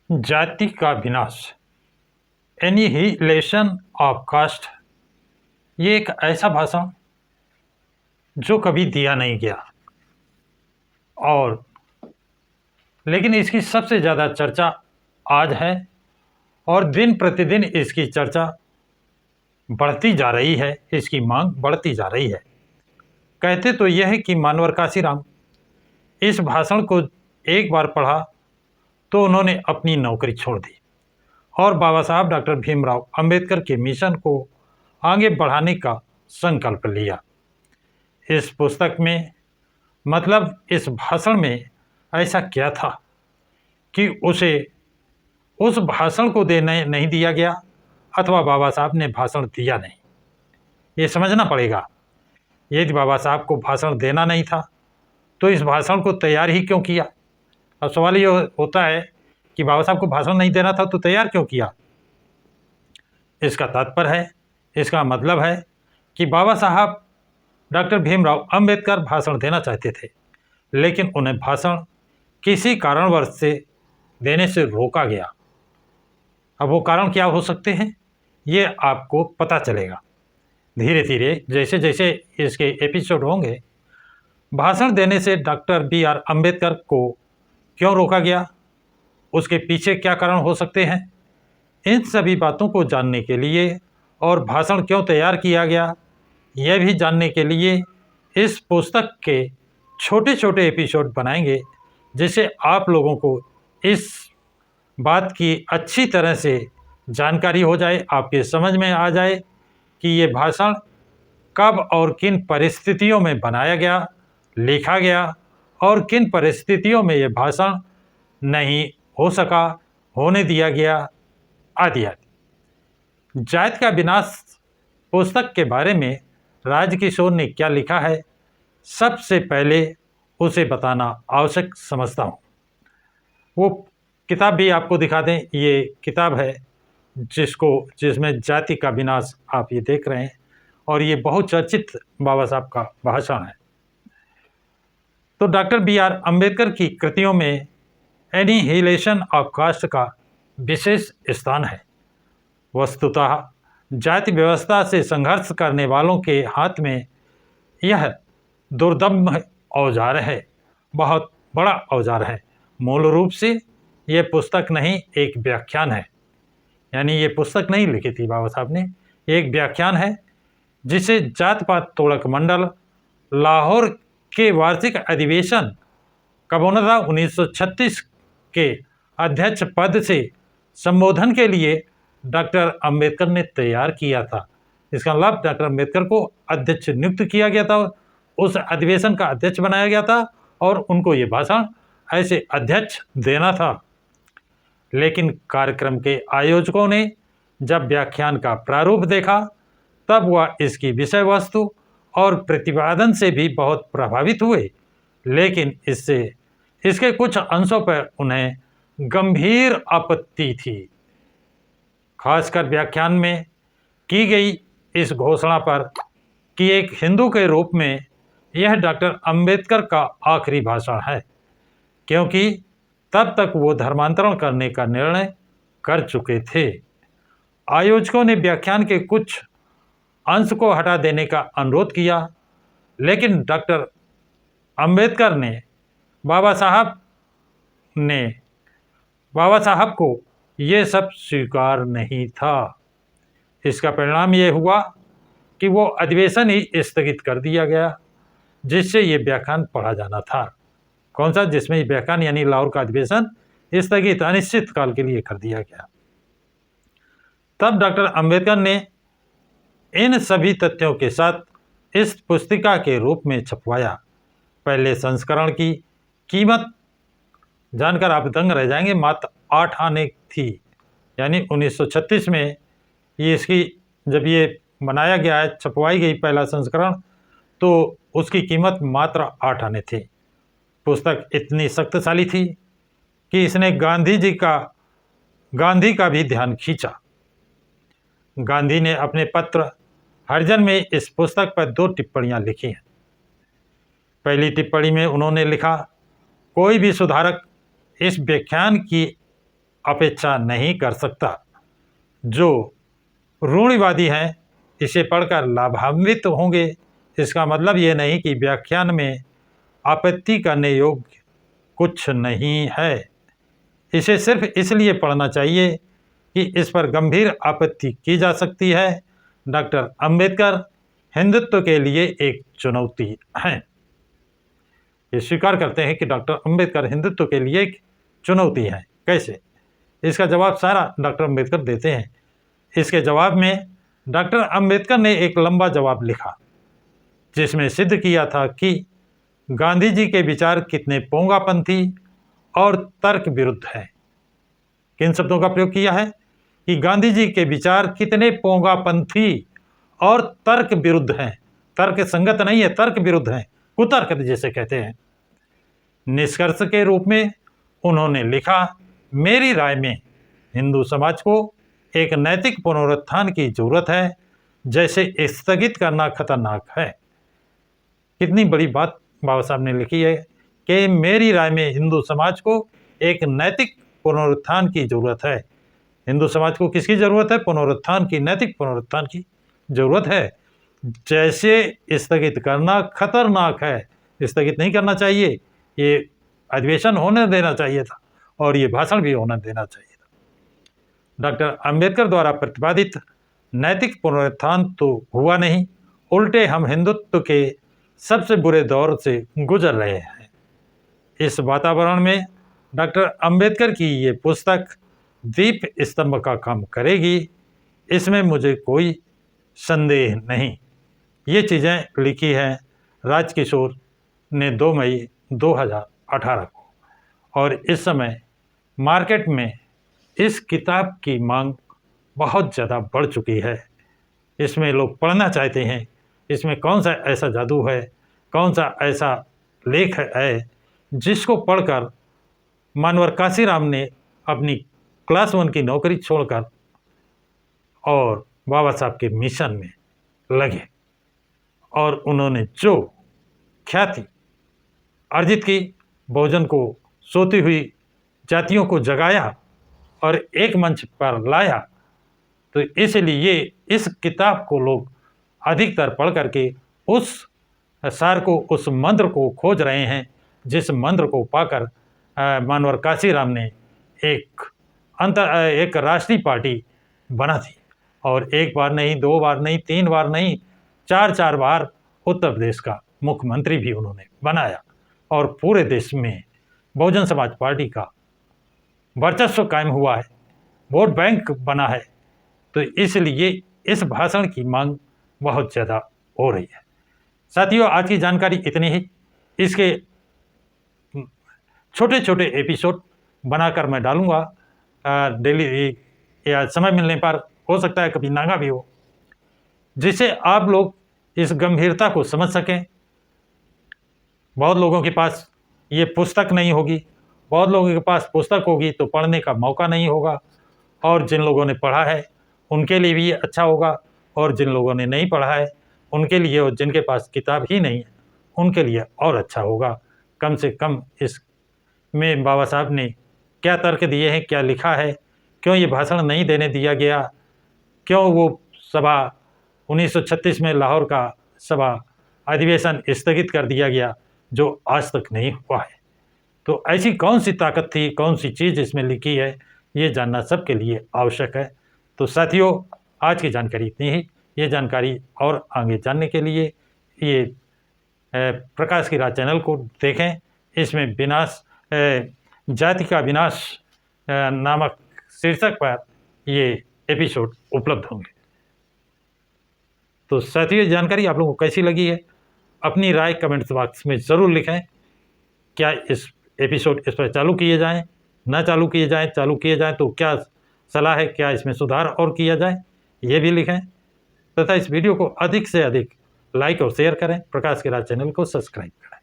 जाति का विनाश, एनिहिलेशन ऑफ कास्ट, ये एक ऐसा भाषण जो कभी दिया नहीं गया और लेकिन इसकी सबसे ज़्यादा चर्चा आज है और दिन प्रतिदिन इसकी चर्चा बढ़ती जा रही है, इसकी मांग बढ़ती जा रही है। कहते तो यह है कि मानवर काशीराम इस भाषण को एक बार पढ़ा तो उन्होंने अपनी नौकरी छोड़ दी और बाबा साहब डॉक्टर भीमराव अंबेडकर के मिशन को आगे बढ़ाने का संकल्प लिया। इस पुस्तक में मतलब इस भाषण में ऐसा क्या था कि उसे उस भाषण को देने नहीं दिया गया अथवा बाबा साहब ने भाषण दिया नहीं, ये समझना पड़ेगा। यदि बाबा साहब को भाषण देना नहीं था तो इस भाषण को तैयार ही क्यों किया। अब सवाल ये होता है कि बाबा साहब को भाषण नहीं देना था तो तैयार क्यों किया। इसका तात्पर्य है, इसका मतलब है कि बाबा साहब डॉक्टर भीमराव अंबेडकर भाषण देना चाहते थे लेकिन उन्हें भाषण किसी कारणवश से देने से रोका गया। अब वो कारण क्या हो सकते हैं ये आपको पता चलेगा धीरे धीरे जैसे जैसे इसके एपिसोड होंगे। भाषण देने से डॉक्टर B.R. अंबेडकर को क्यों रोका गया, उसके पीछे क्या कारण हो सकते हैं, इन सभी बातों को जानने के लिए और भाषण क्यों तैयार किया गया यह भी जानने के लिए इस पुस्तक के छोटे छोटे एपिसोड बनाएंगे जिससे आप लोगों को इस बात की अच्छी तरह से जानकारी हो जाए, आपके समझ में आ जाए कि ये भाषण कब और किन परिस्थितियों में बनाया गया, लिखा गया और किन परिस्थितियों में ये भाषण नहीं हो सका, होने दिया गया, आदि आदि। जाति का विनाश पुस्तक के बारे में राजकिशोर ने क्या लिखा है सबसे पहले उसे बताना आवश्यक समझता हूँ। वो किताब भी आपको दिखा दें, ये किताब है जिसमें जाति का विनाश आप ये देख रहे हैं और ये बहुत चर्चित बाबा साहब का भाषण है। तो डॉक्टर B.R. अंबेडकर की कृतियों में एनिहिलेशन ऑफ कास्ट का विशेष स्थान है। वस्तुतः जाति व्यवस्था से संघर्ष करने वालों के हाथ में यह दुर्दम्य औजार है, बहुत बड़ा औजार है। मूल रूप से यह पुस्तक नहीं एक व्याख्यान है, यानी ये पुस्तक नहीं लिखी थी बाबा साहब ने, एक व्याख्यान है जिसे जात पात तोड़क मंडल लाहौर के वार्षिक अधिवेशन कबोनदा 1936 के अध्यक्ष पद से संबोधन के लिए डॉक्टर अंबेडकर ने तैयार किया था। इसका लाभ डॉक्टर अंबेडकर को अध्यक्ष नियुक्त किया गया था, उस अधिवेशन का अध्यक्ष बनाया गया था और उनको ये भाषण ऐसे अध्यक्ष देना था। लेकिन कार्यक्रम के आयोजकों ने जब व्याख्यान का प्रारूप देखा तब वह इसकी विषय वस्तु और प्रतिपादन से भी बहुत प्रभावित हुए, लेकिन इसके कुछ अंशों पर उन्हें गंभीर आपत्ति थी। खासकर व्याख्यान में की गई इस घोषणा पर कि एक हिंदू के रूप में यह डॉक्टर अंबेडकर का आखिरी भाषण है, क्योंकि तब तक वो धर्मांतरण करने का निर्णय कर चुके थे। आयोजकों ने व्याख्यान के कुछ अंश को हटा देने का अनुरोध किया, लेकिन डॉक्टर अंबेडकर ने बाबा साहब को ये सब स्वीकार नहीं था। इसका परिणाम ये हुआ कि वो अधिवेशन ही स्थगित कर दिया गया जिससे ये व्याख्यान पढ़ा जाना था। कौन सा, जिसमें ये व्याख्यान यानी लाहौर का अधिवेशन स्थगित अनिश्चित काल के लिए कर दिया गया। तब डॉक्टर अंबेडकर ने इन सभी तथ्यों के साथ इस पुस्तिका के रूप में छपवाया। पहले संस्करण की कीमत जानकर आप दंग रह जाएंगे, मात्र 8 आने थी, यानी 1936 में इसकी जब ये बनाया गया है, छपवाई गई पहला संस्करण, तो उसकी कीमत मात्र 8 आने थी। पुस्तक इतनी शक्तिशाली थी कि इसने गांधी का भी ध्यान खींचा। गांधी ने अपने पत्र हरिजन में इस पुस्तक पर 2 टिप्पणियां लिखी हैं। पहली टिप्पणी में उन्होंने लिखा, कोई भी सुधारक इस व्याख्यान की अपेक्षा नहीं कर सकता। जो रूढ़िवादी हैं इसे पढ़कर लाभान्वित होंगे, इसका मतलब ये नहीं कि व्याख्यान में आपत्ति करने योग्य कुछ नहीं है। इसे सिर्फ इसलिए पढ़ना चाहिए कि इस पर गंभीर आपत्ति की जा सकती है। डॉक्टर अंबेडकर हिंदुत्व के लिए एक चुनौती हैं। ये स्वीकार करते हैं कि डॉक्टर अंबेडकर हिंदुत्व के लिए एक चुनौती है। कैसे? इसका जवाब सारा डॉक्टर अंबेडकर देते हैं। इसके जवाब में डॉक्टर अंबेडकर ने एक लंबा जवाब लिखा, जिसमें सिद्ध किया था कि गांधी जी के विचार कितने पोंगापंथी और तर्क विरुद्ध हैं। किन शब्दों का प्रयोग किया है कि गांधी जी के विचार कितने पोंगापंथी और तर्क विरुद्ध हैं। तर्क संगत नहीं है, तर्क विरुद्ध हैं, कुतर्क जिसे कहते हैं। निष्कर्ष के रूप में उन्होंने लिखा, मेरी राय में हिंदू समाज को एक नैतिक पुनरुत्थान की जरूरत है, जैसे स्थगित करना खतरनाक है। कितनी बड़ी बात बाबा साहब ने लिखी है कि मेरी राय में हिंदू समाज को एक नैतिक पुनरुत्थान की जरूरत है। हिंदू समाज को किसकी जरूरत है? पुनरुत्थान की, नैतिक पुनरुत्थान की जरूरत है। जैसे स्थगित करना खतरनाक है, स्थगित नहीं करना चाहिए। ये अधिवेशन होने देना चाहिए था और ये भाषण भी होने देना चाहिए था। डॉक्टर अंबेडकर द्वारा प्रतिपादित नैतिक पुनरुत्थान तो हुआ नहीं, उल्टे हम हिंदुत्व के सबसे बुरे दौर से गुजर रहे हैं। इस वातावरण में डॉक्टर अंबेडकर की ये पुस्तक दीप स्तंभ का काम करेगी, इसमें मुझे कोई संदेह नहीं। ये चीज़ें लिखी हैं राजकिशोर ने 2 मई 2018 को, और इस समय मार्केट में इस किताब की मांग बहुत ज़्यादा बढ़ चुकी है। इसमें लोग पढ़ना चाहते हैं, इसमें कौन सा ऐसा जादू है, कौन सा ऐसा लेख है जिसको पढ़कर मानवर काशीराम ने अपनी क्लास 1 की नौकरी छोड़कर और बाबा साहब के मिशन में लगे और उन्होंने जो ख्याति अर्जित की, बहुजन को, सोती हुई जातियों को जगाया और एक मंच पर लाया। तो इसलिए इस किताब को लोग अधिकतर पढ़ करके उस सार को, उस मंत्र को खोज रहे हैं, जिस मंत्र को पाकर मानवर काशीराम ने एक राष्ट्रीय पार्टी बना थी। और एक बार नहीं, 2 बार नहीं, 3 बार नहीं, 4 बार उत्तर प्रदेश का मुख्यमंत्री भी उन्होंने बनाया और पूरे देश में बहुजन समाज पार्टी का वर्चस्व कायम हुआ है, वोट बैंक बना है। तो इसलिए इस भाषण की मांग बहुत ज़्यादा हो रही है। साथियों, आज की जानकारी इतनी ही। इसके छोटे छोटे एपिसोड बनाकर मैं डालूँगा डेली, या समय मिलने पर, हो सकता है कभी नागा भी हो, जिससे आप लोग इस गंभीरता को समझ सकें। बहुत लोगों के पास ये पुस्तक नहीं होगी, बहुत लोगों के पास पुस्तक होगी तो पढ़ने का मौका नहीं होगा, और जिन लोगों ने पढ़ा है उनके लिए भी अच्छा होगा, और जिन लोगों ने नहीं पढ़ा है उनके लिए, और जिनके पास किताब ही नहीं है उनके लिए और अच्छा होगा। कम से कम इसमें बाबा साहब ने क्या तर्क दिए हैं, क्या लिखा है, क्यों ये भाषण नहीं देने दिया गया, क्यों वो सभा 1936 में लाहौर का सभा अधिवेशन स्थगित कर दिया गया जो आज तक नहीं हुआ है। तो ऐसी कौन सी ताकत थी, कौन सी चीज़ इसमें लिखी है, ये जानना सबके लिए आवश्यक है। तो साथियों, आज की जानकारी इतनी ही। ये जानकारी और आगे जानने के लिए ये प्रकाश की राह चैनल को देखें। इसमें विनाश, जाति का विनाश नामक शीर्षक पर ये एपिसोड उपलब्ध होंगे। तो साथियों, जानकारी आप लोगों को कैसी लगी है, अपनी राय कमेंट्स बॉक्स में ज़रूर लिखें। क्या इस एपिसोड इस पर चालू किए जाएं, ना चालू किए जाएं, चालू किए जाएं तो क्या सलाह है, क्या इसमें सुधार और किया जाए, ये भी लिखें। तथा इस वीडियो को अधिक से अधिक लाइक और शेयर करें। प्रकाश की राह चैनल को सब्सक्राइब करें।